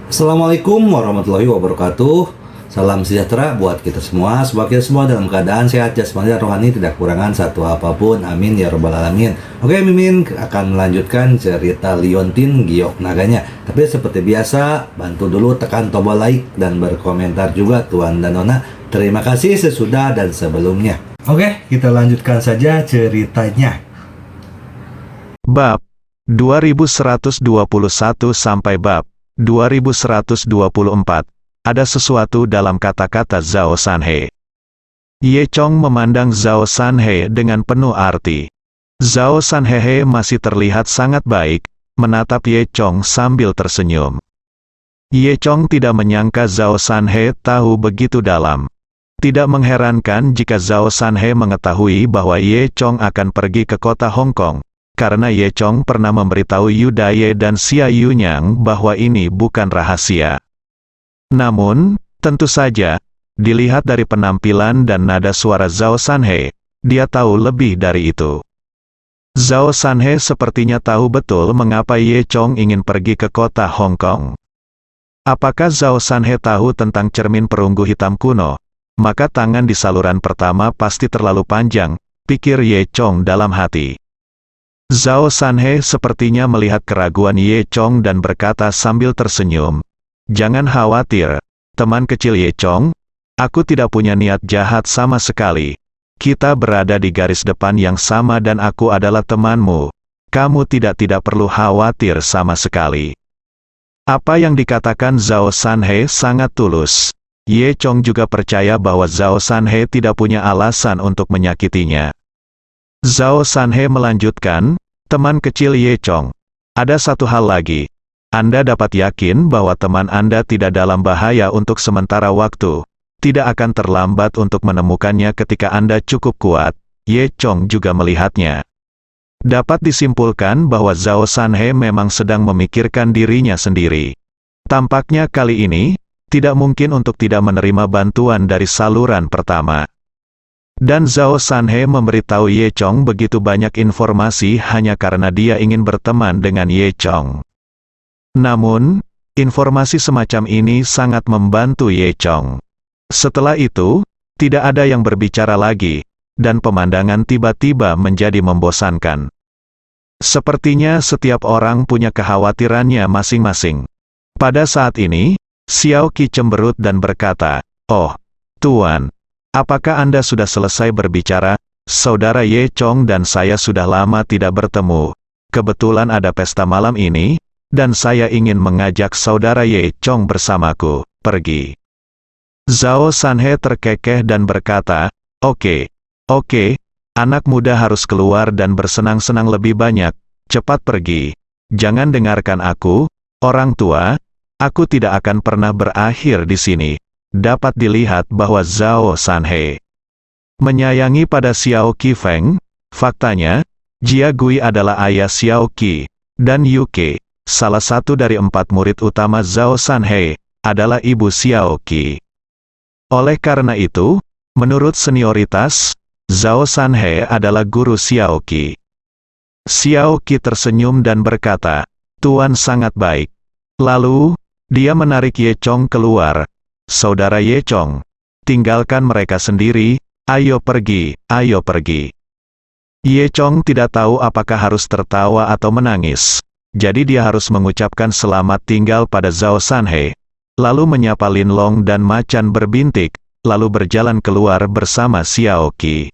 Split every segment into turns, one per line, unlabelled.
Assalamualaikum warahmatullahi wabarakatuh. Salam sejahtera buat kita semua. Semoga kita semua dalam keadaan sehat jasmani dan rohani, tidak kekurangan satu apapun. Amin ya robbal alamin. Oke, Mimin akan melanjutkan cerita Liontin Giok Naganya. Tapi seperti biasa, bantu dulu tekan tombol like dan berkomentar juga Tuan dan Nona. Terima kasih sesudah dan sebelumnya. Oke, kita lanjutkan saja ceritanya.
Bab 2121 sampai bab 2124. Ada sesuatu dalam kata-kata Zhao Sanhe. Ye Chong memandang Zhao Sanhe dengan penuh arti. Zhao Sanhe masih terlihat sangat baik, menatap Ye Chong sambil tersenyum. Ye Chong tidak menyangka Zhao Sanhe tahu begitu dalam. Tidak mengherankan jika Zhao Sanhe mengetahui bahwa Ye Chong akan pergi ke kota Hong Kong, karena Ye Chong pernah memberitahu Yu Daye dan Xia Yunyang bahwa ini bukan rahasia. Namun, tentu saja, dilihat dari penampilan dan nada suara Zhao Sanhe, dia tahu lebih dari itu. Zhao Sanhe sepertinya tahu betul mengapa Ye Chong ingin pergi ke kota Hong Kong. Apakah Zhao Sanhe tahu tentang cermin perunggu hitam kuno? Maka tangan di saluran pertama pasti terlalu panjang, pikir Ye Chong dalam hati. Zhao Sanhe sepertinya melihat keraguan Ye Chong dan berkata sambil tersenyum, "Jangan khawatir, teman kecil Ye Chong, aku tidak punya niat jahat sama sekali. Kita berada di garis depan yang sama dan aku adalah temanmu. Kamu tidak perlu khawatir sama sekali." Apa yang dikatakan Zhao Sanhe sangat tulus. Ye Chong juga percaya bahwa Zhao Sanhe tidak punya alasan untuk menyakitinya. Zhao Sanhe melanjutkan, "Teman kecil Ye Chong, ada satu hal lagi. Anda dapat yakin bahwa teman Anda tidak dalam bahaya untuk sementara waktu. Tidak akan terlambat untuk menemukannya ketika Anda cukup kuat." Ye Chong juga melihatnya. Dapat disimpulkan bahwa Zhao Sanhe memang sedang memikirkan dirinya sendiri. Tampaknya kali ini, tidak mungkin untuk tidak menerima bantuan dari saluran pertama. Dan Zhao Sanhe memberitahu Ye Chong begitu banyak informasi hanya karena dia ingin berteman dengan Ye Chong. Namun, informasi semacam ini sangat membantu Ye Chong. Setelah itu, tidak ada yang berbicara lagi, dan pemandangan tiba-tiba menjadi membosankan. Sepertinya setiap orang punya kekhawatirannya masing-masing. Pada saat ini, Xiao Qi cemberut dan berkata, "Oh, Tuan, apakah Anda sudah selesai berbicara? Saudara Ye Chong dan saya sudah lama tidak bertemu. Kebetulan ada pesta malam ini, dan saya ingin mengajak saudara Ye Chong bersamaku, pergi." Zhao Sanhe terkekeh dan berkata, Oke, anak muda harus keluar dan bersenang-senang lebih banyak, cepat pergi. Jangan dengarkan aku, orang tua, aku tidak akan pernah berakhir di sini." Dapat dilihat bahwa Zhao Sanhe menyayangi pada Xiao Qi Feng. Faktanya, Jia Gui adalah ayah Xiao Qi, dan Yu Ke, salah satu dari 4 murid utama Zhao Sanhe, adalah ibu Xiao Qi. Oleh karena itu, menurut senioritas, Zhao Sanhe adalah guru Xiao Qi. Xiao Qi tersenyum dan berkata, "Tuan sangat baik." Lalu, dia menarik Ye Chong keluar. "Saudara Ye Chong, tinggalkan mereka sendiri, ayo pergi, ayo pergi." Ye Chong tidak tahu apakah harus tertawa atau menangis. Jadi dia harus mengucapkan selamat tinggal pada Zhao Sanhe, lalu menyapa Lin Long dan macan berbintik, lalu berjalan keluar bersama Xiao Qi.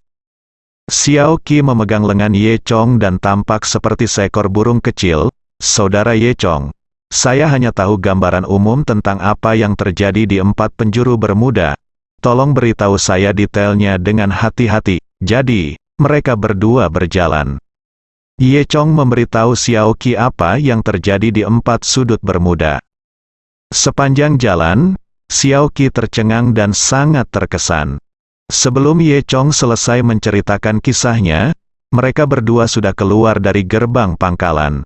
Xiao Qi memegang lengan Ye Chong dan tampak seperti seekor burung kecil. "Saudara Ye Chong, saya hanya tahu gambaran umum tentang apa yang terjadi di 4 penjuru Bermuda. Tolong beritahu saya detailnya dengan hati-hati." Jadi, mereka berdua berjalan. Ye Chong memberitahu Xiao Qi apa yang terjadi di 4 sudut Bermuda. Sepanjang jalan, Xiao Qi tercengang dan sangat terkesan. Sebelum Ye Chong selesai menceritakan kisahnya, mereka berdua sudah keluar dari gerbang pangkalan.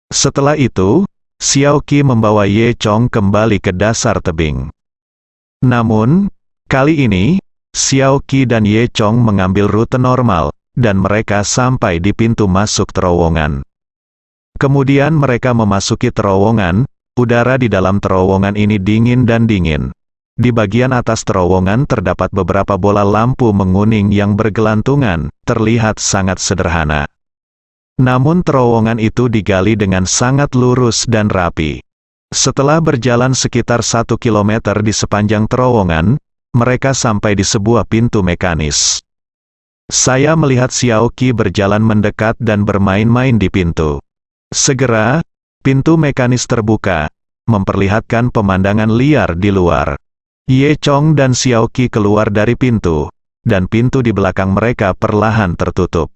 Setelah itu, Xiao Qi membawa Ye Chong kembali ke dasar tebing. Namun, kali ini, Xiao Qi dan Ye Chong mengambil rute normal, dan mereka sampai di pintu masuk terowongan. Kemudian mereka memasuki terowongan, Udara di dalam terowongan ini dingin dan dingin. Di bagian atas terowongan terdapat beberapa bola lampu menguning yang bergelantungan, terlihat sangat sederhana. Namun terowongan itu digali dengan sangat lurus dan rapi. Setelah berjalan sekitar 1 kilometer di sepanjang terowongan, mereka sampai di sebuah pintu mekanis. Saya melihat Xiaoqi berjalan mendekat dan bermain-main di pintu. Segera, pintu mekanis terbuka, memperlihatkan pemandangan liar di luar. Ye Chong dan Xiaoqi keluar dari pintu, dan pintu di belakang mereka perlahan tertutup.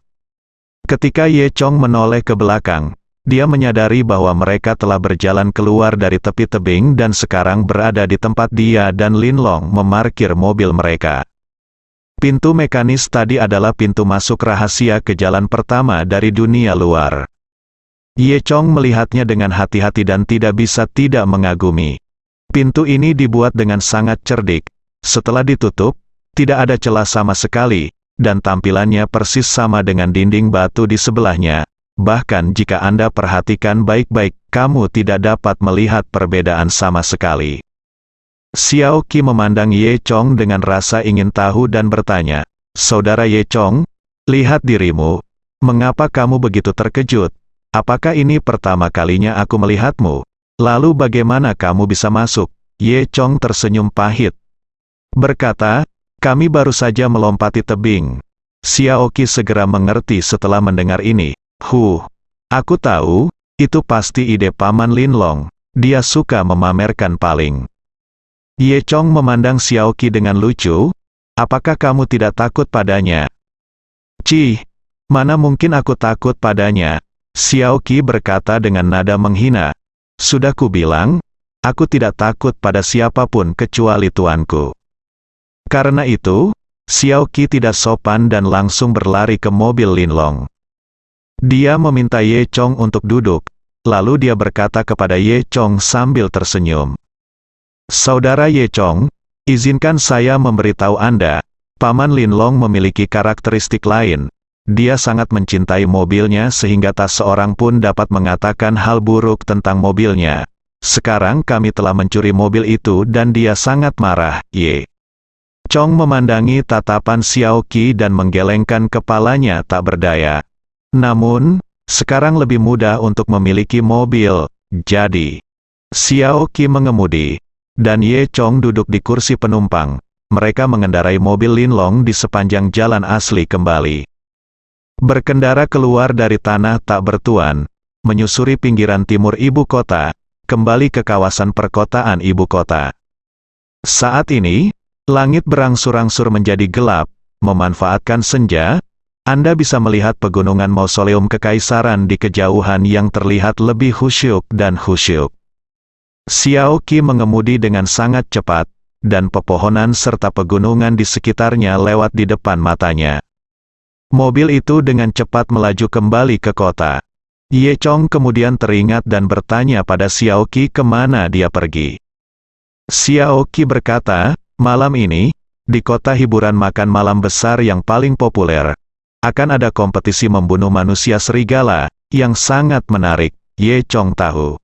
Ketika Ye Chong menoleh ke belakang, dia menyadari bahwa mereka telah berjalan keluar dari tepi tebing dan sekarang berada di tempat dia dan Lin Long memarkir mobil mereka. Pintu mekanis tadi adalah pintu masuk rahasia ke jalan pertama dari dunia luar. Ye Chong melihatnya dengan hati-hati dan tidak bisa tidak mengagumi. Pintu ini dibuat dengan sangat cerdik. Setelah ditutup, tidak ada celah sama sekali, dan tampilannya persis sama dengan dinding batu di sebelahnya. Bahkan jika Anda perhatikan baik-baik, kamu tidak dapat melihat perbedaan sama sekali. Xiaoqi memandang Ye Chong dengan rasa ingin tahu dan bertanya, "Saudara Ye Chong, lihat dirimu. Mengapa kamu begitu terkejut? Apakah ini pertama kalinya aku melihatmu? Lalu bagaimana kamu bisa masuk?" Ye Chong tersenyum pahit. Berkata, "Kami baru saja melompati tebing." Xiaoqi segera mengerti setelah mendengar ini. Aku tahu, itu pasti ide Paman Lin Long. Dia suka memamerkan paling." Ye Chong memandang Xiaoqi dengan lucu. "Apakah kamu tidak takut padanya?" "Cih, mana mungkin aku takut padanya?" Xiaoqi berkata dengan nada menghina. "Sudah kubilang, aku tidak takut pada siapapun kecuali tuanku." Karena itu, Xiaoqi tidak sopan dan langsung berlari ke mobil Lin Long. Dia meminta Ye Chong untuk duduk, lalu dia berkata kepada Ye Chong sambil tersenyum. "Saudara Ye Chong, izinkan saya memberitahu Anda, Paman Lin Long memiliki karakteristik lain. Dia sangat mencintai mobilnya sehingga tak seorang pun dapat mengatakan hal buruk tentang mobilnya. Sekarang kami telah mencuri mobil itu dan dia sangat marah." Ye Chong memandangi tatapan Xiaoqi dan menggelengkan kepalanya tak berdaya. "Namun, sekarang lebih mudah untuk memiliki mobil, jadi." Xiaoqi mengemudi, dan Ye Chong duduk di kursi penumpang. Mereka mengendarai mobil Lin Long di sepanjang jalan asli kembali. Berkendara keluar dari tanah tak bertuan, menyusuri pinggiran timur ibu kota, kembali ke kawasan perkotaan ibu kota. Saat ini, langit berangsur-angsur menjadi gelap. Memanfaatkan senja, Anda bisa melihat pegunungan mausoleum kekaisaran di kejauhan yang terlihat lebih khusyuk dan khusyuk. Xiaoqi mengemudi dengan sangat cepat, dan pepohonan serta pegunungan di sekitarnya lewat di depan matanya. Mobil itu dengan cepat melaju kembali ke kota. Ye Chong kemudian teringat dan bertanya pada Xiaoqi kemana dia pergi. Xiaoqi berkata, "Malam ini, di kota hiburan makan malam besar yang paling populer, akan ada kompetisi membunuh manusia serigala, yang sangat menarik." Ye Chong tahu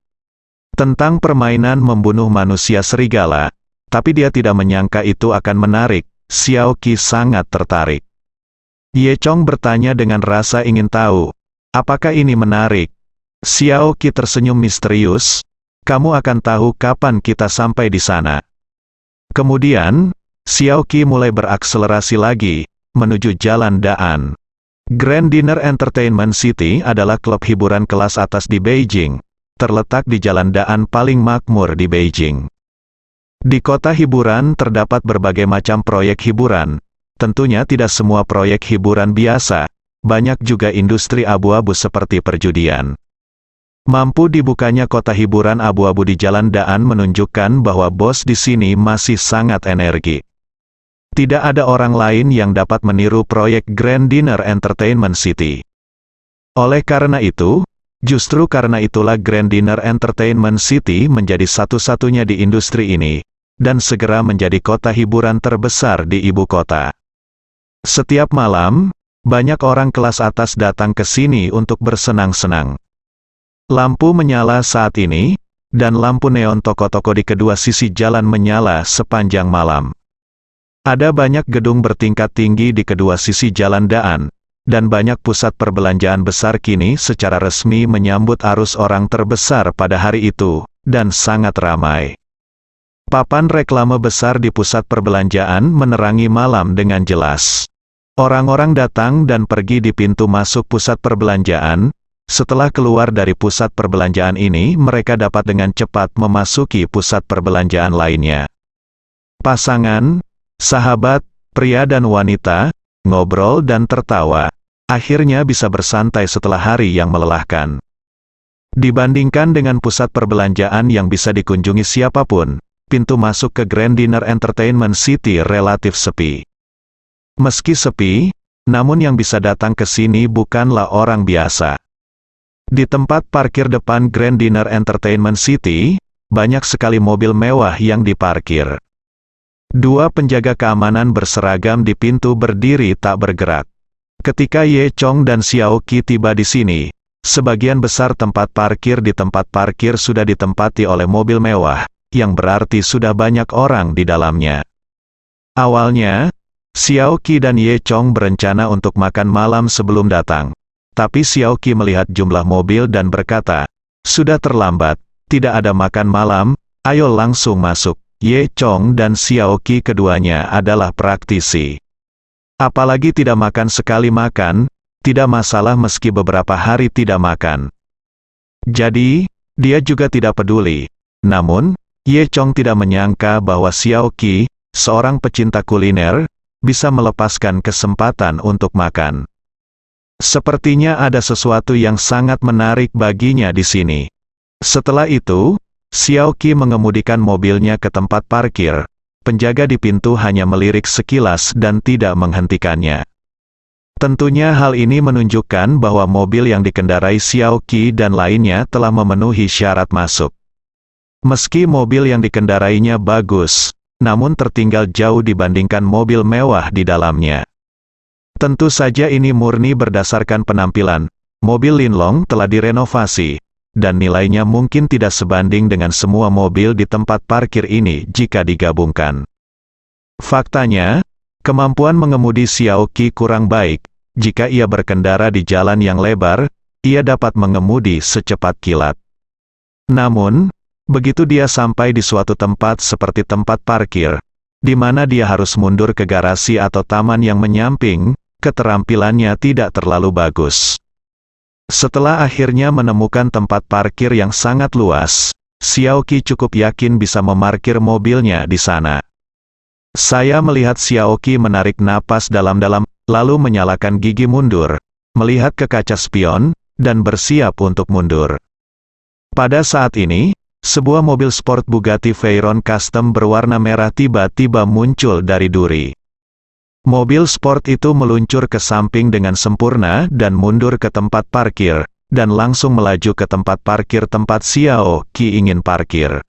tentang permainan membunuh manusia serigala, tapi dia tidak menyangka itu akan menarik. Xiaoqi sangat tertarik. Ye Chong bertanya dengan rasa ingin tahu, "Apakah ini menarik?" Xiaoqi tersenyum misterius, "Kamu akan tahu kapan kita sampai di sana." Kemudian, Xiaoqi mulai berakselerasi lagi, menuju Jalan Daan. Grand Dinner Entertainment City adalah klub hiburan kelas atas di Beijing, terletak di Jalan Daan paling makmur di Beijing. Di kota hiburan terdapat berbagai macam proyek hiburan. Tentunya tidak semua proyek hiburan biasa, banyak juga industri abu-abu seperti perjudian. Mampu dibukanya kota hiburan abu-abu di Jalan Daan menunjukkan bahwa bos di sini masih sangat energi. Tidak ada orang lain yang dapat meniru proyek Grand Dinner Entertainment City. Oleh karena itu, justru karena itulah Grand Dinner Entertainment City menjadi satu-satunya di industri ini, dan segera menjadi kota hiburan terbesar di ibu kota. Setiap malam, banyak orang kelas atas datang ke sini untuk bersenang-senang. Lampu menyala saat ini, dan lampu neon toko-toko di kedua sisi jalan menyala sepanjang malam. Ada banyak gedung bertingkat tinggi di kedua sisi jalan Daan, dan banyak pusat perbelanjaan besar kini secara resmi menyambut arus orang terbesar pada hari itu, dan sangat ramai. Papan reklame besar di pusat perbelanjaan menerangi malam dengan jelas. Orang-orang datang dan pergi di pintu masuk pusat perbelanjaan. Setelah keluar dari pusat perbelanjaan ini, mereka dapat dengan cepat memasuki pusat perbelanjaan lainnya. Pasangan, sahabat, pria dan wanita, ngobrol dan tertawa. Akhirnya bisa bersantai setelah hari yang melelahkan. Dibandingkan dengan pusat perbelanjaan yang bisa dikunjungi siapapun, pintu masuk ke Grand Dinner Entertainment City relatif sepi. Meski sepi, namun yang bisa datang ke sini bukanlah orang biasa. Di tempat parkir depan Grand Dinner Entertainment City, banyak sekali mobil mewah yang diparkir. Dua penjaga keamanan berseragam di pintu berdiri tak bergerak. Ketika Ye Chong dan Xiao Qi tiba di sini, sebagian besar tempat parkir di tempat parkir sudah ditempati oleh mobil mewah, yang berarti sudah banyak orang di dalamnya. Awalnya, Xiao Qi dan Ye Chong berencana untuk makan malam sebelum datang. Tapi Xiao Qi melihat jumlah mobil dan berkata, "Sudah terlambat, tidak ada makan malam, ayo langsung masuk." Ye Chong dan Xiao Qi keduanya adalah praktisi. Apalagi tidak makan sekali makan, tidak masalah meski beberapa hari tidak makan. Jadi, dia juga tidak peduli. Namun, Ye Chong tidak menyangka bahwa Xiao Qi, seorang pecinta kuliner, bisa melepaskan kesempatan untuk makan. Sepertinya ada sesuatu yang sangat menarik baginya di sini. Setelah itu, Xiao Qi mengemudikan mobilnya ke tempat parkir. Penjaga di pintu hanya melirik sekilas dan tidak menghentikannya. Tentunya hal ini menunjukkan bahwa mobil yang dikendarai Xiao Qi dan lainnya telah memenuhi syarat masuk. Meski mobil yang dikendarainya bagus, namun tertinggal jauh dibandingkan mobil mewah di dalamnya. Tentu saja ini murni berdasarkan penampilan. Mobil Linlong telah direnovasi, dan nilainya mungkin tidak sebanding dengan semua mobil di tempat parkir ini jika digabungkan. Faktanya, kemampuan mengemudi Xiao Qi kurang baik. Jika ia berkendara di jalan yang lebar, ia dapat mengemudi secepat kilat. Namun, begitu dia sampai di suatu tempat seperti tempat parkir, di mana dia harus mundur ke garasi atau taman yang menyamping, keterampilannya tidak terlalu bagus. Setelah akhirnya menemukan tempat parkir yang sangat luas, Xiao Qi cukup yakin bisa memarkir mobilnya di sana. Saya melihat Xiao Qi menarik napas dalam-dalam, lalu menyalakan gigi mundur, melihat ke kaca spion, dan bersiap untuk mundur. Pada saat ini, sebuah mobil sport Bugatti Veyron Custom berwarna merah tiba-tiba muncul dari duri. Mobil sport itu meluncur ke samping dengan sempurna dan mundur ke tempat parkir, dan langsung melaju ke tempat parkir tempat Xiao Qi ingin parkir.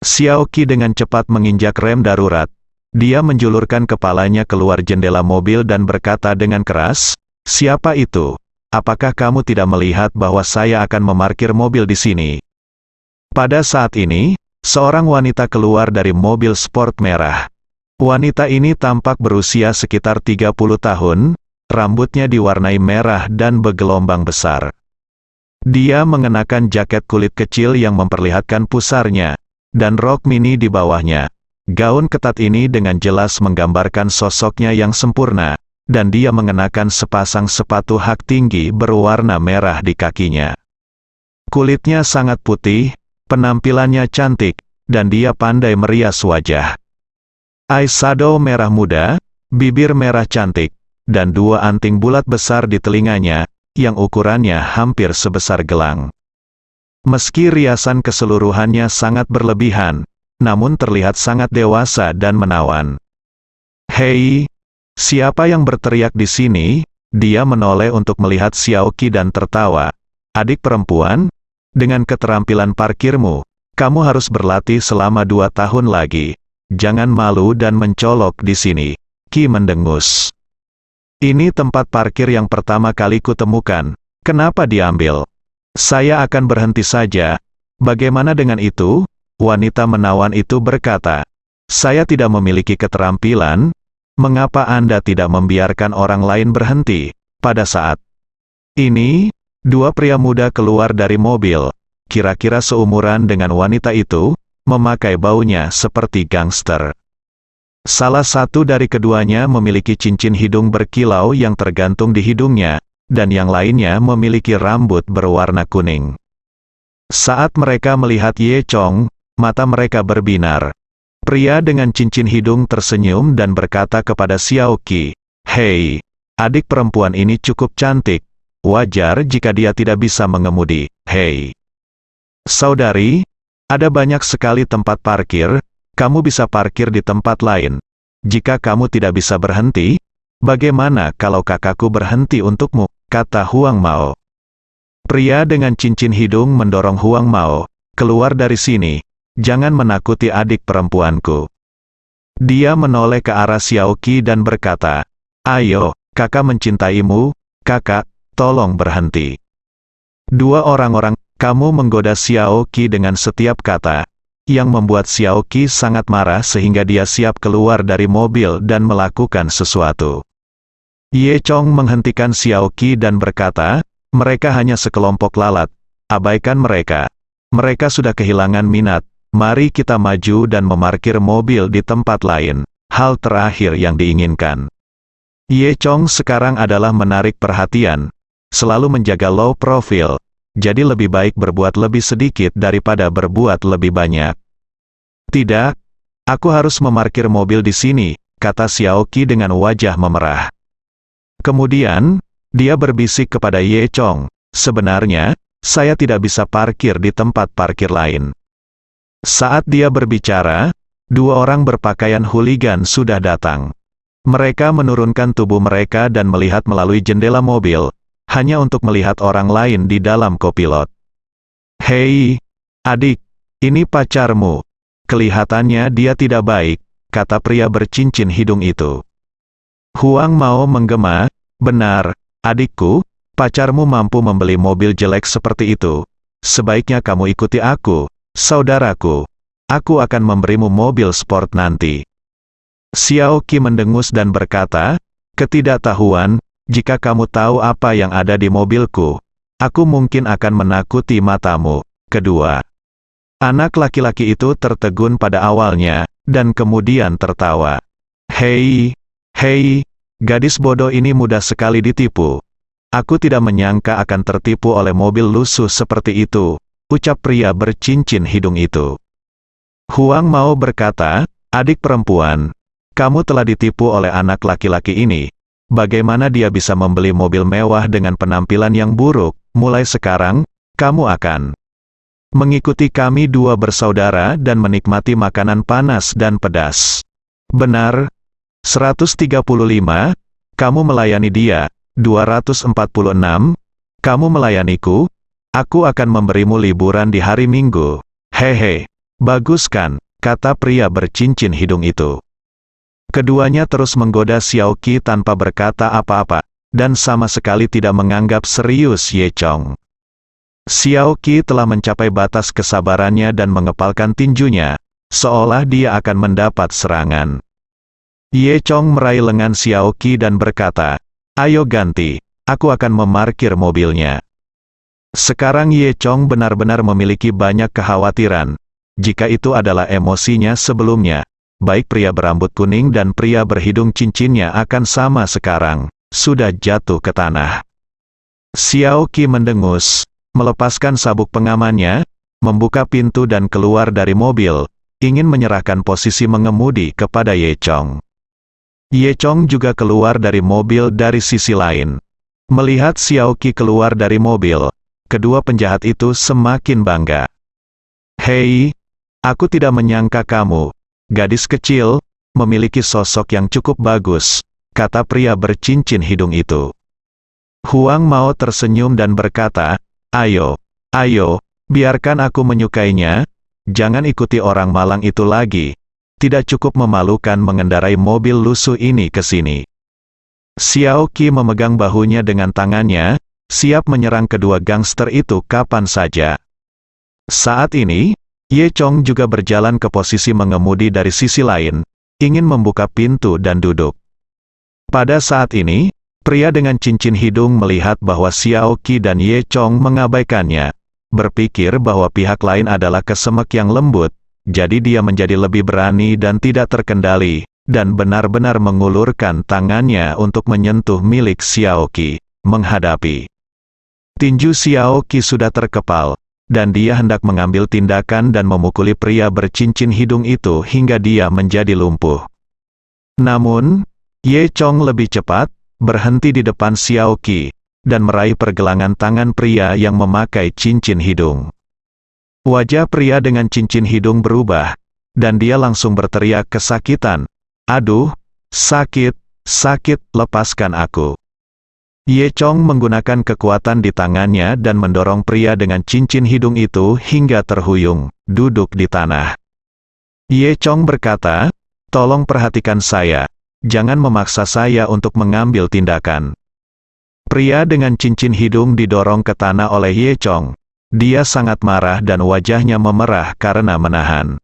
Xiao Qi dengan cepat menginjak rem darurat. Dia menjulurkan kepalanya keluar jendela mobil dan berkata dengan keras, "Siapa itu? Apakah kamu tidak melihat bahwa saya akan memarkir mobil di sini?" Pada saat ini, seorang wanita keluar dari mobil sport merah. Wanita ini tampak berusia sekitar 30 tahun, rambutnya diwarnai merah dan bergelombang besar. Dia mengenakan jaket kulit kecil yang memperlihatkan pusarnya, dan rok mini di bawahnya. Gaun ketat ini dengan jelas menggambarkan sosoknya yang sempurna, dan dia mengenakan sepasang sepatu hak tinggi berwarna merah di kakinya. Kulitnya sangat putih, penampilannya cantik, dan dia pandai merias wajah. Eyeshadow merah muda, bibir merah cantik, dan dua anting bulat besar di telinganya, yang ukurannya hampir sebesar gelang. Meski riasan keseluruhannya sangat berlebihan, namun terlihat sangat dewasa dan menawan. "Hei, siapa yang berteriak di sini?" Dia menoleh untuk melihat Xiao Qi dan tertawa. "Adik perempuan, dengan keterampilan parkirmu, kamu harus berlatih selama 2 tahun lagi. Jangan malu dan mencolok di sini." Qi mendengus. "Ini tempat parkir yang pertama kali kutemukan. Kenapa diambil? Saya akan berhenti saja." Bagaimana dengan itu? Wanita menawan itu berkata, "Saya tidak memiliki keterampilan. Mengapa Anda tidak membiarkan orang lain berhenti?" Pada saat ini, dua pria muda keluar dari mobil, kira-kira seumuran dengan wanita itu, memakai baunya seperti gangster. Salah satu dari keduanya memiliki cincin hidung berkilau yang tergantung di hidungnya, dan yang lainnya memiliki rambut berwarna kuning. Saat mereka melihat Ye Chong, mata mereka berbinar. Pria dengan cincin hidung tersenyum dan berkata kepada Xiao Qi, "Hei, adik perempuan ini cukup cantik. Wajar jika dia tidak bisa mengemudi. Hei, saudari, ada banyak sekali tempat parkir. Kamu bisa parkir di tempat lain. Jika kamu tidak bisa berhenti, bagaimana kalau kakakku berhenti untukmu?" kata Huang Mao. Pria dengan cincin hidung mendorong Huang Mao, "Keluar dari sini, jangan menakuti adik perempuanku." Dia menoleh ke arah Xiao Qi dan berkata, "Ayo, kakak mencintaimu, kakak, tolong berhenti." Dua orang-orang, kamu menggoda Xiao Qi dengan setiap kata, yang membuat Xiao Qi sangat marah sehingga dia siap keluar dari mobil dan melakukan sesuatu. Ye Chong menghentikan Xiao Qi dan berkata, "Mereka hanya sekelompok lalat, abaikan mereka. Mereka sudah kehilangan minat, mari kita maju dan memarkir mobil di tempat lain, hal terakhir yang diinginkan." Ye Chong sekarang adalah menarik perhatian, selalu menjaga low profile, jadi lebih baik berbuat lebih sedikit daripada berbuat lebih banyak. "Tidak, aku harus memarkir mobil di sini," kata Xiao Qi dengan wajah memerah. Kemudian, dia berbisik kepada Ye Chong, "Sebenarnya, saya tidak bisa parkir di tempat parkir lain." Saat dia berbicara, dua orang berpakaian hooligan sudah datang. Mereka menurunkan tubuh mereka dan melihat melalui jendela mobil, hanya untuk melihat orang lain di dalam kopilot. "Hei, adik, ini pacarmu. Kelihatannya dia tidak baik," kata pria bercincin hidung itu. Huang Mao menggema, "Benar, adikku, pacarmu mampu membeli mobil jelek seperti itu. Sebaiknya kamu ikuti aku, saudaraku. Aku akan memberimu mobil sport nanti." Xiao Qi mendengus dan berkata, "Ketidaktahuan, jika kamu tahu apa yang ada di mobilku, aku mungkin akan menakuti matamu." Kedua anak laki-laki itu tertegun pada awalnya, dan kemudian tertawa. Hei, gadis bodoh ini mudah sekali ditipu. Aku tidak menyangka akan tertipu oleh mobil lusuh seperti itu, ucap pria bercincin hidung itu. Huang Mao berkata, "Adik perempuan, kamu telah ditipu oleh anak laki-laki ini. Bagaimana dia bisa membeli mobil mewah dengan penampilan yang buruk? Mulai sekarang, kamu akan mengikuti kami dua bersaudara dan menikmati makanan panas dan pedas." Benar. 135, kamu melayani dia. 246, kamu melayaniku. Aku akan memberimu liburan di hari Minggu. Hehe, bagus kan, kata pria bercincin hidung itu. Keduanya terus menggoda Xiao Qi tanpa berkata apa-apa, dan sama sekali tidak menganggap serius Ye Chong. Xiao Qi telah mencapai batas kesabarannya dan mengepalkan tinjunya, seolah dia akan mendapat serangan. Ye Chong meraih lengan Xiao Qi dan berkata, "Ayo ganti, aku akan memarkir mobilnya." Sekarang Ye Chong benar-benar memiliki banyak kekhawatiran. Jika itu adalah emosinya sebelumnya, baik pria berambut kuning dan pria berhidung cincinnya akan sama sekarang, sudah jatuh ke tanah. Xiao Qi mendengus, melepaskan sabuk pengamannya, membuka pintu dan keluar dari mobil, ingin menyerahkan posisi mengemudi kepada Ye Chong. Ye Chong juga keluar dari mobil dari sisi lain. Melihat Xiao Qi keluar dari mobil, kedua penjahat itu semakin bangga. "Hei, aku tidak menyangka kamu, gadis kecil, memiliki sosok yang cukup bagus," kata pria bercincin hidung itu. Huang Mao tersenyum dan berkata, Ayo, biarkan aku menyukainya, jangan ikuti orang malang itu lagi. Tidak cukup memalukan mengendarai mobil lusuh ini ke sini." Xiao Qi memegang bahunya dengan tangannya, siap menyerang kedua gangster itu kapan saja. Saat ini, Ye Chong juga berjalan ke posisi mengemudi dari sisi lain, ingin membuka pintu dan duduk. Pada saat ini, pria dengan cincin hidung melihat bahwa Xiao Qi dan Ye Chong mengabaikannya, berpikir bahwa pihak lain adalah kesemek yang lembut, jadi dia menjadi lebih berani dan tidak terkendali, dan benar-benar mengulurkan tangannya untuk menyentuh milik Xiao Qi, menghadapi. Tinju Xiao Qi sudah terkepal, dan dia hendak mengambil tindakan dan memukuli pria bercincin hidung itu hingga dia menjadi lumpuh. Namun, Ye Chong lebih cepat, berhenti di depan Xiao Qi, dan meraih pergelangan tangan pria yang memakai cincin hidung. Wajah pria dengan cincin hidung berubah, dan dia langsung berteriak kesakitan, "Aduh, sakit, sakit, lepaskan aku." Ye Chong menggunakan kekuatan di tangannya dan mendorong pria dengan cincin hidung itu hingga terhuyung, duduk di tanah. Ye Chong berkata, "Tolong perhatikan saya, jangan memaksa saya untuk mengambil tindakan." Pria dengan cincin hidung didorong ke tanah oleh Ye Chong. Dia sangat marah dan wajahnya memerah karena menahan.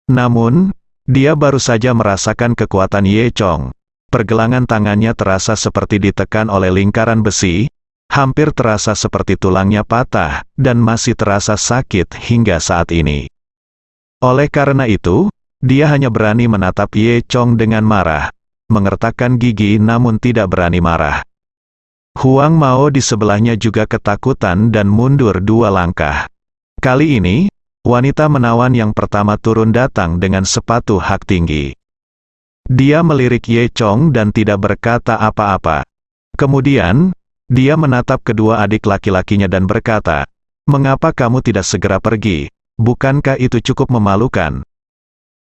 Namun, dia baru saja merasakan kekuatan Ye Chong. Pergelangan tangannya terasa seperti ditekan oleh lingkaran besi, hampir terasa seperti tulangnya patah, dan masih terasa sakit hingga saat ini. Oleh karena itu, dia hanya berani menatap Ye Chong dengan marah, mengertakkan gigi namun tidak berani marah. Huang Mao di sebelahnya juga ketakutan dan mundur 2 langkah. Kali ini, wanita menawan yang pertama turun datang dengan sepatu hak tinggi. Dia melirik Ye Chong dan tidak berkata apa-apa. Kemudian, dia menatap kedua adik laki-lakinya dan berkata, "Mengapa kamu tidak segera pergi? Bukankah itu cukup memalukan?"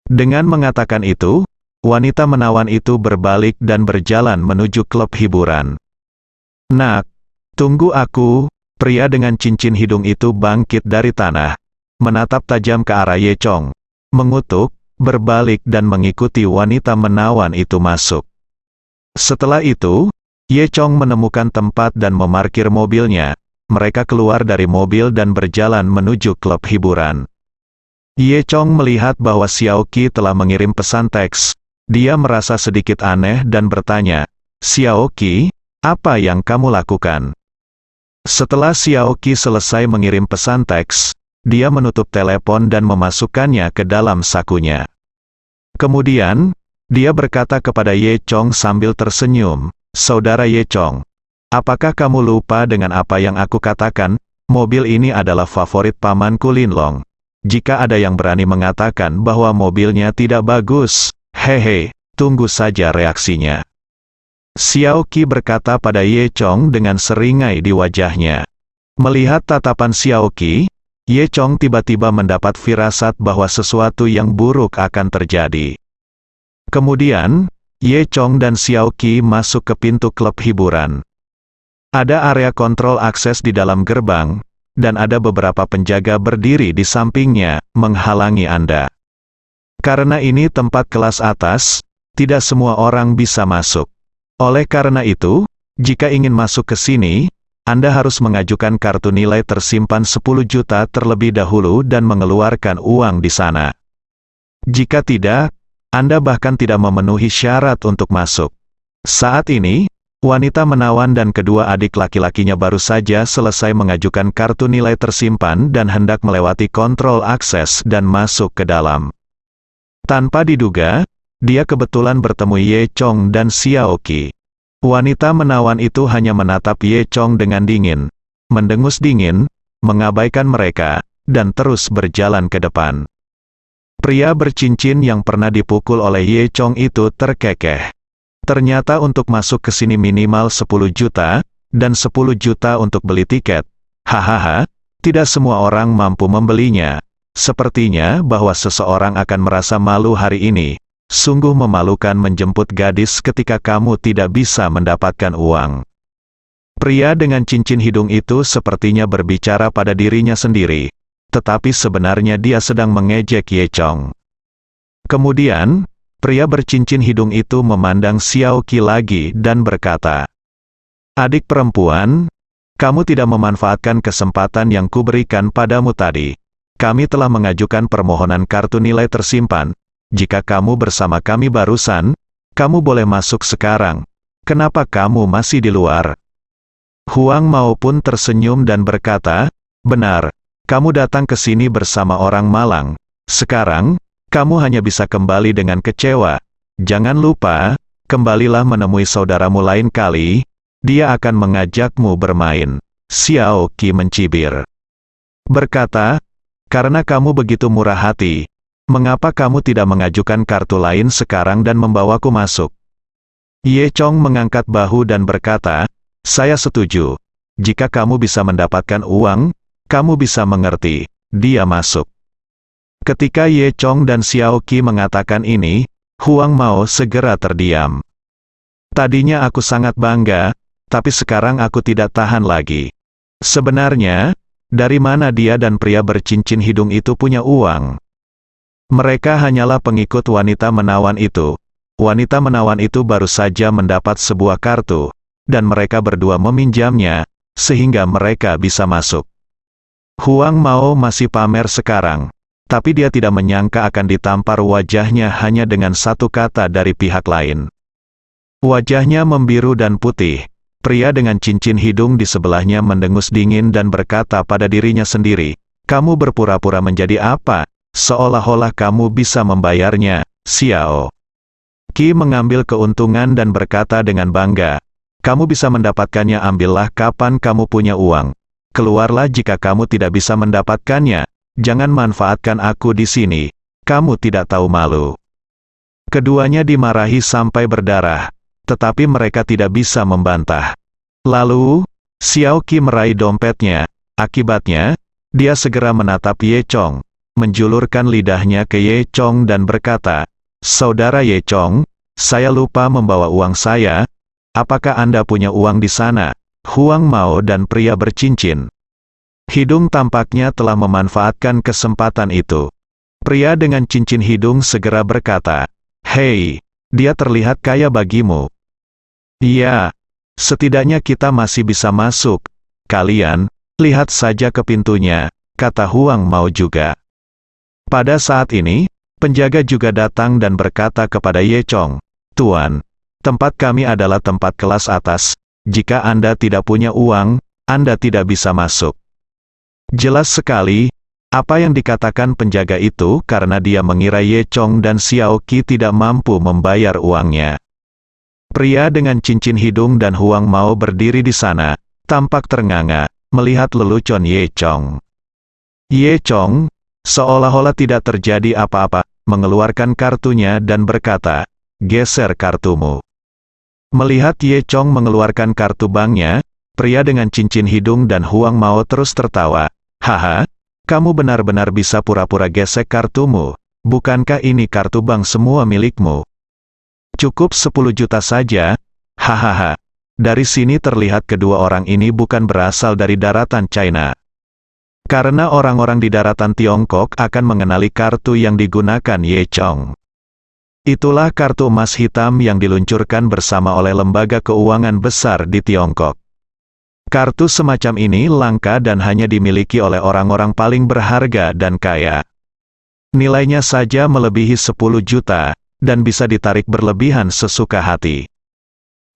Dengan mengatakan itu, wanita menawan itu berbalik dan berjalan menuju klub hiburan. "Nak, tunggu aku." Pria dengan cincin hidung itu bangkit dari tanah, menatap tajam ke arah Ye Chong, mengutuk, berbalik dan mengikuti wanita menawan itu masuk. Setelah itu, Ye Chong menemukan tempat dan memarkir mobilnya. Mereka keluar dari mobil dan berjalan menuju klub hiburan. Ye Chong melihat bahwa Xiao Qi telah mengirim pesan teks. Dia merasa sedikit aneh dan bertanya, "Xiao Qi, apa yang kamu lakukan?" Setelah Xiao Qi selesai mengirim pesan teks, dia menutup telepon dan memasukkannya ke dalam sakunya. Kemudian, dia berkata kepada Ye Chong sambil tersenyum, "Saudara Ye Chong, apakah kamu lupa dengan apa yang aku katakan? Mobil ini adalah favorit pamanku Lin Long. Jika ada yang berani mengatakan bahwa mobilnya tidak bagus, hehe, tunggu saja reaksinya." Xiao Qi berkata pada Ye Chong dengan seringai di wajahnya. Melihat tatapan Xiao Qi, Ye Chong tiba-tiba mendapat firasat bahwa sesuatu yang buruk akan terjadi. Kemudian, Ye Chong dan Xiao Qi masuk ke pintu klub hiburan. Ada area kontrol akses di dalam gerbang, dan ada beberapa penjaga berdiri di sampingnya, menghalangi Anda. Karena ini tempat kelas atas, tidak semua orang bisa masuk. Oleh karena itu, jika ingin masuk ke sini, Anda harus mengajukan kartu nilai tersimpan 10 juta terlebih dahulu dan mengeluarkan uang di sana. Jika tidak, Anda bahkan tidak memenuhi syarat untuk masuk. Saat ini, wanita menawan dan kedua adik laki-lakinya baru saja selesai mengajukan kartu nilai tersimpan dan hendak melewati kontrol akses dan masuk ke dalam. Tanpa diduga, dia kebetulan bertemu Ye Chong dan Xiao Qi. Wanita menawan itu hanya menatap Ye Chong dengan dingin, mendengus dingin, mengabaikan mereka, dan terus berjalan ke depan. Pria bercincin yang pernah dipukul oleh Ye Chong itu terkekeh. Ternyata untuk masuk ke sini minimal 10 juta, dan 10 juta untuk beli tiket. Hahaha, tidak semua orang mampu membelinya. Sepertinya bahwa seseorang akan merasa malu hari ini. Sungguh memalukan menjemput gadis ketika kamu tidak bisa mendapatkan uang. Pria dengan cincin hidung itu sepertinya berbicara pada dirinya sendiri, tetapi sebenarnya dia sedang mengejek Ye Chong. Kemudian, pria bercincin hidung itu memandang Xiao Qi lagi dan berkata, "Adik perempuan, kamu tidak memanfaatkan kesempatan yang kuberikan padamu tadi. kami telah mengajukan permohonan kartu nilai tersimpan. Jika kamu bersama kami barusan, kamu boleh masuk sekarang. Kenapa kamu masih di luar?" Huang Mao pun tersenyum dan berkata, "Benar, kamu datang ke sini bersama orang malang. Sekarang, kamu hanya bisa kembali dengan kecewa. Jangan lupa, kembalilah menemui saudaramu lain kali, dia akan mengajakmu bermain." Xiao Qi mencibir. Berkata, "Karena kamu begitu murah hati, mengapa kamu tidak mengajukan kartu lain sekarang dan membawaku masuk?" Ye Chong mengangkat bahu dan berkata, "Saya setuju. Jika kamu bisa mendapatkan uang, kamu bisa mengerti." Dia masuk. Ketika Ye Chong dan Xiao Qi mengatakan ini, Huang Mao segera terdiam. "Tadinya aku sangat bangga, tapi sekarang aku tidak tahan lagi. Sebenarnya, dari mana dia dan pria bercincin hidung itu punya uang?" Mereka hanyalah pengikut wanita menawan itu. Wanita menawan itu baru saja mendapat sebuah kartu, dan mereka berdua meminjamnya, sehingga mereka bisa masuk. Huang Mao masih pamer sekarang, tapi dia tidak menyangka akan ditampar wajahnya hanya dengan satu kata dari pihak lain. Wajahnya membiru dan putih. Pria dengan cincin hidung di sebelahnya mendengus dingin dan berkata pada dirinya sendiri, "Kamu berpura-pura menjadi apa? Seolah-olah kamu bisa membayarnya." Xiao Qi mengambil keuntungan dan berkata dengan bangga, "Kamu bisa mendapatkannya, ambillah kapan kamu punya uang. Keluarlah jika kamu tidak bisa mendapatkannya. Jangan manfaatkan aku di sini. Kamu tidak tahu malu." Keduanya dimarahi sampai berdarah, tetapi mereka tidak bisa membantah. Lalu, Xiao Qi meraih dompetnya. Akibatnya, dia segera menatap Ye Chong, menjulurkan lidahnya ke Ye Chong dan berkata, "Saudara Ye Chong, saya lupa membawa uang saya. Apakah Anda punya uang di sana?" Huang Mao dan pria bercincin hidung tampaknya telah memanfaatkan kesempatan itu. Pria dengan cincin hidung segera berkata, "Hei, dia terlihat kaya bagimu." "Iya, setidaknya kita masih bisa masuk. Kalian, lihat saja ke pintunya," kata Huang Mao juga. Pada saat ini, penjaga juga datang dan berkata kepada Ye Chong, "Tuan, tempat kami adalah tempat kelas atas. Jika Anda tidak punya uang, Anda tidak bisa masuk." Jelas sekali, apa yang dikatakan penjaga itu karena dia mengira Ye Chong dan Xiao Qi tidak mampu membayar uangnya. Pria dengan cincin hidung dan Huang Mao berdiri di sana, tampak ternganga, melihat lelucon Ye Chong. Ye Chong, seolah-olah tidak terjadi apa-apa, mengeluarkan kartunya dan berkata, "Geser kartumu." Melihat Ye Chong mengeluarkan kartu banknya, pria dengan cincin hidung dan Huang Mao terus tertawa. "Haha, kamu benar-benar bisa pura-pura gesek kartumu. Bukankah ini kartu bank semua milikmu? Cukup 10 juta saja, hahaha." Dari sini terlihat kedua orang ini bukan berasal dari daratan China. Karena orang-orang di daratan Tiongkok akan mengenali kartu yang digunakan Ye Chong. Itulah kartu emas hitam yang diluncurkan bersama oleh lembaga keuangan besar di Tiongkok. Kartu semacam ini langka dan hanya dimiliki oleh orang-orang paling berharga dan kaya. Nilainya saja melebihi 10 juta, dan bisa ditarik berlebihan sesuka hati.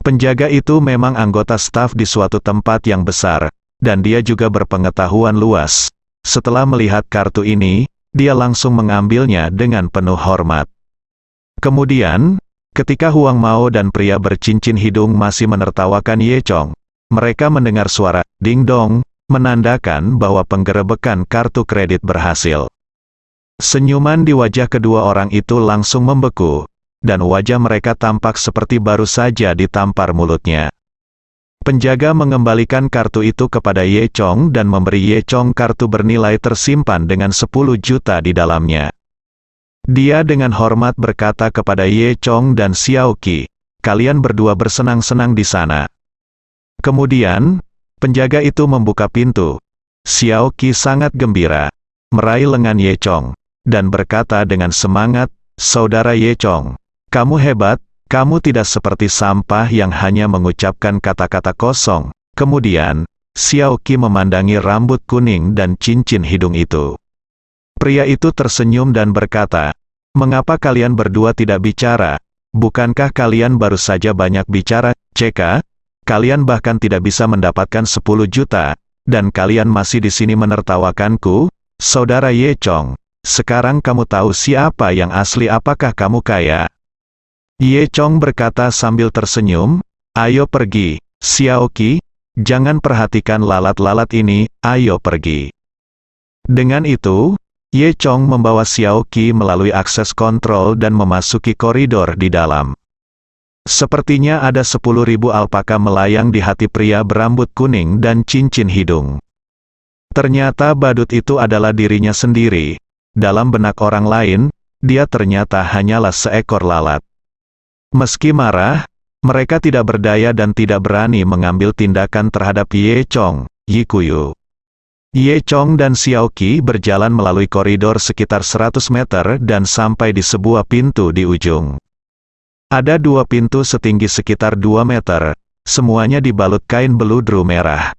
Penjaga itu memang anggota staf di suatu tempat yang besar, dan dia juga berpengetahuan luas. Setelah melihat kartu ini, dia langsung mengambilnya dengan penuh hormat. Kemudian, ketika Huang Mao dan pria bercincin hidung masih menertawakan Ye Chong, mereka mendengar suara ding dong, menandakan bahwa penggerebekan kartu kredit berhasil. Senyuman di wajah kedua orang itu langsung membeku, dan wajah mereka tampak seperti baru saja ditampar mulutnya. Penjaga mengembalikan kartu itu kepada Ye Chong dan memberi Ye Chong kartu bernilai tersimpan dengan 10 juta di dalamnya. Dia dengan hormat berkata kepada Ye Chong dan Xiao Qi, "Kalian berdua bersenang-senang di sana." Kemudian, penjaga itu membuka pintu. Xiao Qi sangat gembira, meraih lengan Ye Chong, dan berkata dengan semangat, "Saudara Ye Chong, kamu hebat, kamu tidak seperti sampah yang hanya mengucapkan kata-kata kosong." Kemudian, Xiao Qi memandangi rambut kuning dan cincin hidung itu. Pria itu tersenyum dan berkata, "Mengapa kalian berdua tidak bicara? Bukankah kalian baru saja banyak bicara, CK? Kalian bahkan tidak bisa mendapatkan 10 juta, dan kalian masih di sini menertawakanku? Saudara Ye Chong, sekarang kamu tahu siapa yang asli, apakah kamu kaya?" Ye Chong berkata sambil tersenyum, "Ayo pergi, Xiaoqi, jangan perhatikan lalat-lalat ini, ayo pergi." Dengan itu, Ye Chong membawa Xiaoqi melalui akses kontrol dan memasuki koridor di dalam. Sepertinya ada 10.000 alpaka melayang di hati pria berambut kuning dan cincin hidung. Ternyata badut itu adalah dirinya sendiri. Dalam benak orang lain, dia ternyata hanyalah seekor lalat. Meski marah, mereka tidak berdaya dan tidak berani mengambil tindakan terhadap Ye Chong, Yikuyu. Ye Chong dan Xiaoqi berjalan melalui koridor sekitar 100 meter dan sampai di sebuah pintu di ujung. Ada 2 pintu setinggi sekitar 2 meter, semuanya dibalut kain beludru merah.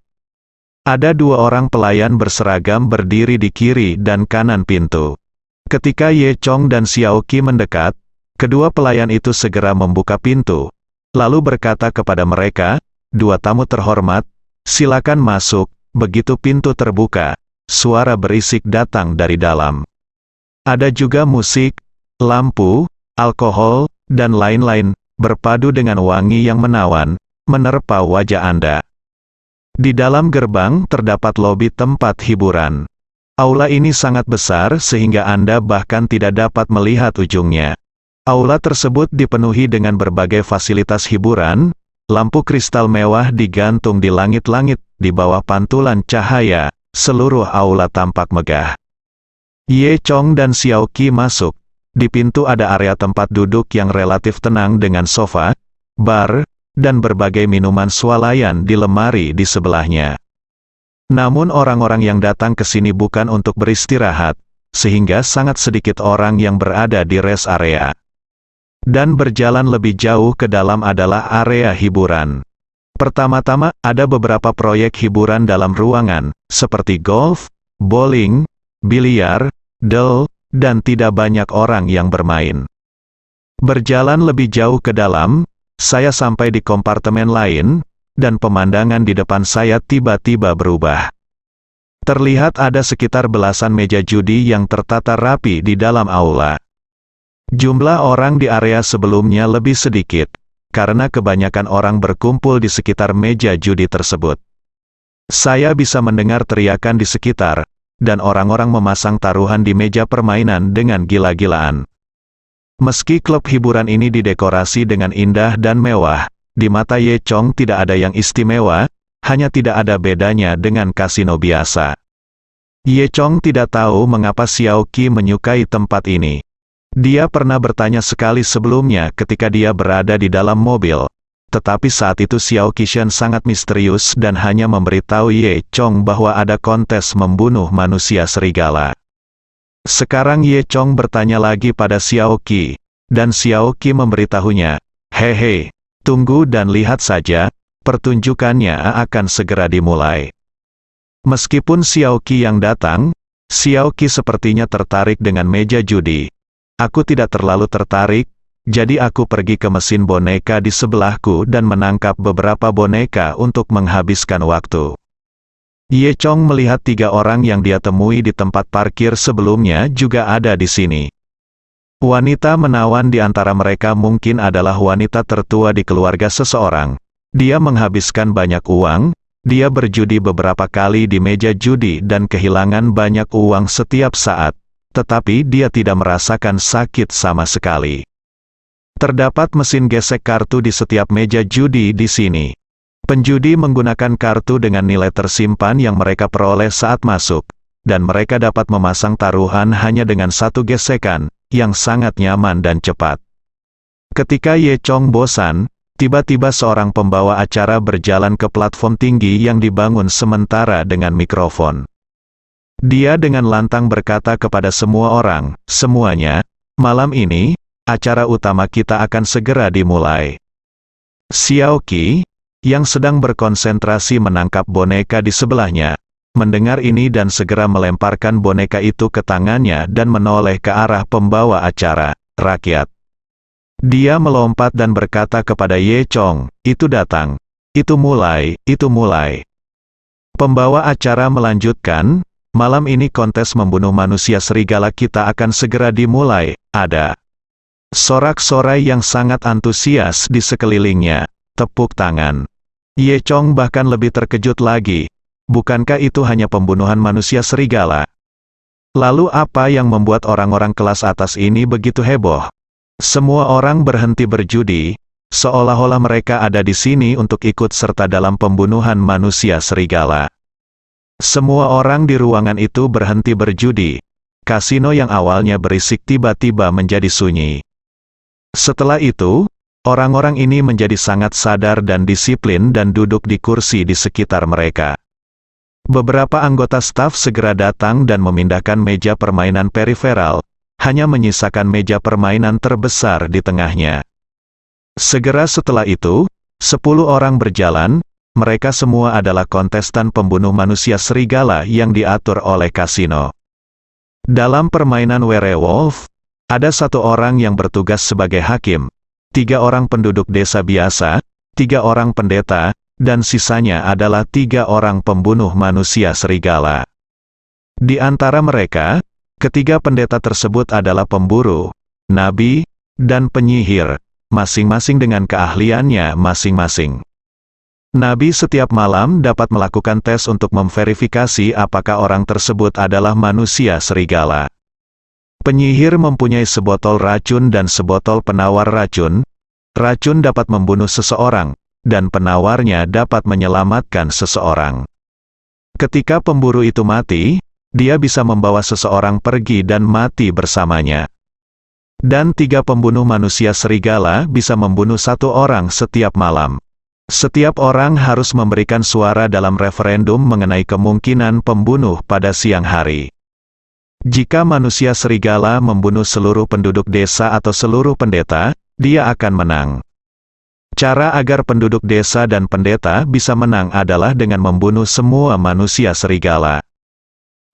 Ada 2 orang pelayan berseragam berdiri di kiri dan kanan pintu. Ketika Ye Chong dan Xiaoqi mendekat, kedua pelayan itu segera membuka pintu, lalu berkata kepada mereka, "2 tamu terhormat, silakan masuk." Begitu pintu terbuka, suara berisik datang dari dalam. Ada juga musik, lampu, alkohol, dan lain-lain, berpadu dengan wangi yang menawan, menerpa wajah Anda. Di dalam gerbang terdapat lobi tempat hiburan. Aula ini sangat besar sehingga Anda bahkan tidak dapat melihat ujungnya. Aula tersebut dipenuhi dengan berbagai fasilitas hiburan, lampu kristal mewah digantung di langit-langit, di bawah pantulan cahaya, seluruh aula tampak megah. Ye Chong dan Xiaoqi masuk. Di pintu ada area tempat duduk yang relatif tenang dengan sofa, bar, dan berbagai minuman swalayan di lemari di sebelahnya. Namun orang-orang yang datang ke sini bukan untuk beristirahat, sehingga sangat sedikit orang yang berada di rest area. Dan berjalan lebih jauh ke dalam adalah area hiburan. Pertama-tama, ada beberapa proyek hiburan dalam ruangan, seperti golf, bowling, biliar, dol, dan tidak banyak orang yang bermain. Berjalan lebih jauh ke dalam, saya sampai di kompartemen lain, dan pemandangan di depan saya tiba-tiba berubah. Terlihat ada sekitar belasan meja judi yang tertata rapi di dalam aula. Jumlah orang di area sebelumnya lebih sedikit, karena kebanyakan orang berkumpul di sekitar meja judi tersebut. Saya bisa mendengar teriakan di sekitar, dan orang-orang memasang taruhan di meja permainan dengan gila-gilaan. Meski klub hiburan ini didekorasi dengan indah dan mewah, di mata Ye Chong tidak ada yang istimewa, hanya tidak ada bedanya dengan kasino biasa. Ye Chong tidak tahu mengapa Xiaoqi menyukai tempat ini. Dia pernah bertanya sekali sebelumnya ketika dia berada di dalam mobil, tetapi saat itu Xiaoqi Shen sangat misterius dan hanya memberitahu Ye Chong bahwa ada kontes membunuh manusia serigala. Sekarang Ye Chong bertanya lagi pada Xiaoqi, dan Xiaoqi memberitahunya, "Hehe, tunggu dan lihat saja, pertunjukannya akan segera dimulai." Meskipun Xiaoqi yang datang, Xiaoqi sepertinya tertarik dengan meja judi. Aku tidak terlalu tertarik, jadi aku pergi ke mesin boneka di sebelahku dan menangkap beberapa boneka untuk menghabiskan waktu. Ye Chong melihat 3 orang yang dia temui di tempat parkir sebelumnya juga ada di sini. Wanita menawan di antara mereka mungkin adalah wanita tertua di keluarga seseorang. Dia menghabiskan banyak uang, dia berjudi beberapa kali di meja judi dan kehilangan banyak uang setiap saat. Tetapi dia tidak merasakan sakit sama sekali. Terdapat mesin gesek kartu di setiap meja judi di sini. Penjudi menggunakan kartu dengan nilai tersimpan yang mereka peroleh saat masuk, dan mereka dapat memasang taruhan hanya dengan 1 gesekan, yang sangat nyaman dan cepat. Ketika Ye Chong bosan, tiba-tiba seorang pembawa acara berjalan ke platform tinggi yang dibangun sementara dengan mikrofon. Dia dengan lantang berkata kepada semua orang, "Semuanya, malam ini, acara utama kita akan segera dimulai." Xiaoqi, yang sedang berkonsentrasi menangkap boneka di sebelahnya, mendengar ini dan segera melemparkan boneka itu ke tangannya dan menoleh ke arah pembawa acara, rakyat. Dia melompat dan berkata kepada Ye Chong, "Itu datang. Itu mulai, itu mulai." Pembawa acara melanjutkan, "Malam ini kontes membunuh manusia serigala kita akan segera dimulai." Ada sorak-sorai yang sangat antusias di sekelilingnya. Tepuk tangan. Ye Chong bahkan lebih terkejut lagi. Bukankah itu hanya pembunuhan manusia serigala? Lalu apa yang membuat orang-orang kelas atas ini begitu heboh? Semua orang berhenti berjudi, seolah-olah mereka ada di sini untuk ikut serta dalam pembunuhan manusia serigala. Semua orang di ruangan itu berhenti berjudi. Kasino yang awalnya berisik tiba-tiba menjadi sunyi. Setelah itu, orang-orang ini menjadi sangat sadar dan disiplin dan duduk di kursi di sekitar mereka. Beberapa anggota staf segera datang dan memindahkan meja permainan periferal, hanya menyisakan meja permainan terbesar di tengahnya. Segera setelah itu, 10 orang berjalan, mereka semua adalah kontestan pembunuh manusia serigala yang diatur oleh kasino. Dalam permainan werewolf, ada 1 orang yang bertugas sebagai hakim, 3 orang penduduk desa biasa, 3 orang pendeta, dan sisanya adalah 3 orang pembunuh manusia serigala. Di antara mereka, ketiga pendeta tersebut adalah pemburu, nabi, dan penyihir, masing-masing dengan keahliannya masing-masing. Nabi setiap malam dapat melakukan tes untuk memverifikasi apakah orang tersebut adalah manusia serigala. Penyihir mempunyai sebotol racun dan sebotol penawar racun. Racun dapat membunuh seseorang, dan penawarnya dapat menyelamatkan seseorang. Ketika pemburu itu mati, dia bisa membawa seseorang pergi dan mati bersamanya. Dan 3 pembunuh manusia serigala bisa membunuh 1 orang setiap malam. Setiap orang harus memberikan suara dalam referendum mengenai kemungkinan pembunuh pada siang hari. Jika manusia serigala membunuh seluruh penduduk desa atau seluruh pendeta, dia akan menang. Cara agar penduduk desa dan pendeta bisa menang adalah dengan membunuh semua manusia serigala.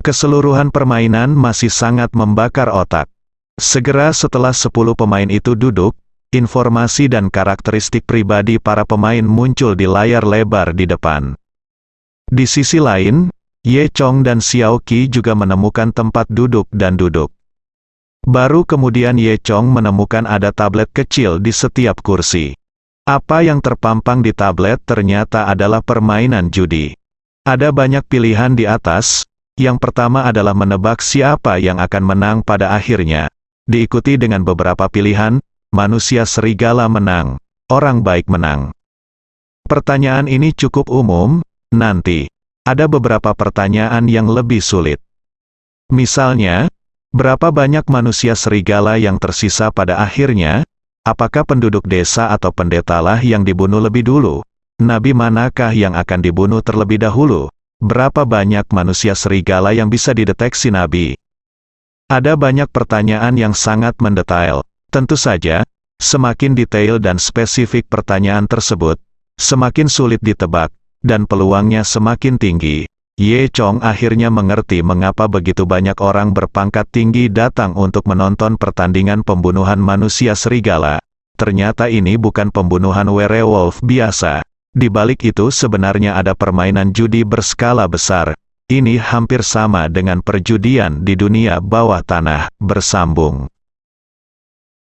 Keseluruhan permainan masih sangat membakar otak. Segera setelah 10 pemain itu duduk, informasi dan karakteristik pribadi para pemain muncul di layar lebar di depan. Di sisi lain, Ye Chong dan Xiao Qi juga menemukan tempat duduk dan duduk. Baru kemudian Ye Chong menemukan ada tablet kecil di setiap kursi. Apa yang terpampang di tablet ternyata adalah permainan judi. Ada banyak pilihan di atas. Yang pertama adalah menebak siapa yang akan menang pada akhirnya. Diikuti dengan beberapa pilihan, manusia serigala menang, orang baik menang. Pertanyaan ini cukup umum, nanti. Ada beberapa pertanyaan yang lebih sulit. Misalnya, berapa banyak manusia serigala yang tersisa pada akhirnya? Apakah penduduk desa atau pendetalah yang dibunuh lebih dulu? Nabi manakah yang akan dibunuh terlebih dahulu? Berapa banyak manusia serigala yang bisa dideteksi nabi? Ada banyak pertanyaan yang sangat mendetail. Tentu saja, semakin detail dan spesifik pertanyaan tersebut, semakin sulit ditebak, dan peluangnya semakin tinggi. Ye Chong akhirnya mengerti mengapa begitu banyak orang berpangkat tinggi datang untuk menonton pertandingan pembunuhan manusia serigala. Ternyata ini bukan pembunuhan werewolf biasa. Di balik itu sebenarnya ada permainan judi berskala besar. Ini hampir sama dengan perjudian di dunia bawah tanah, bersambung.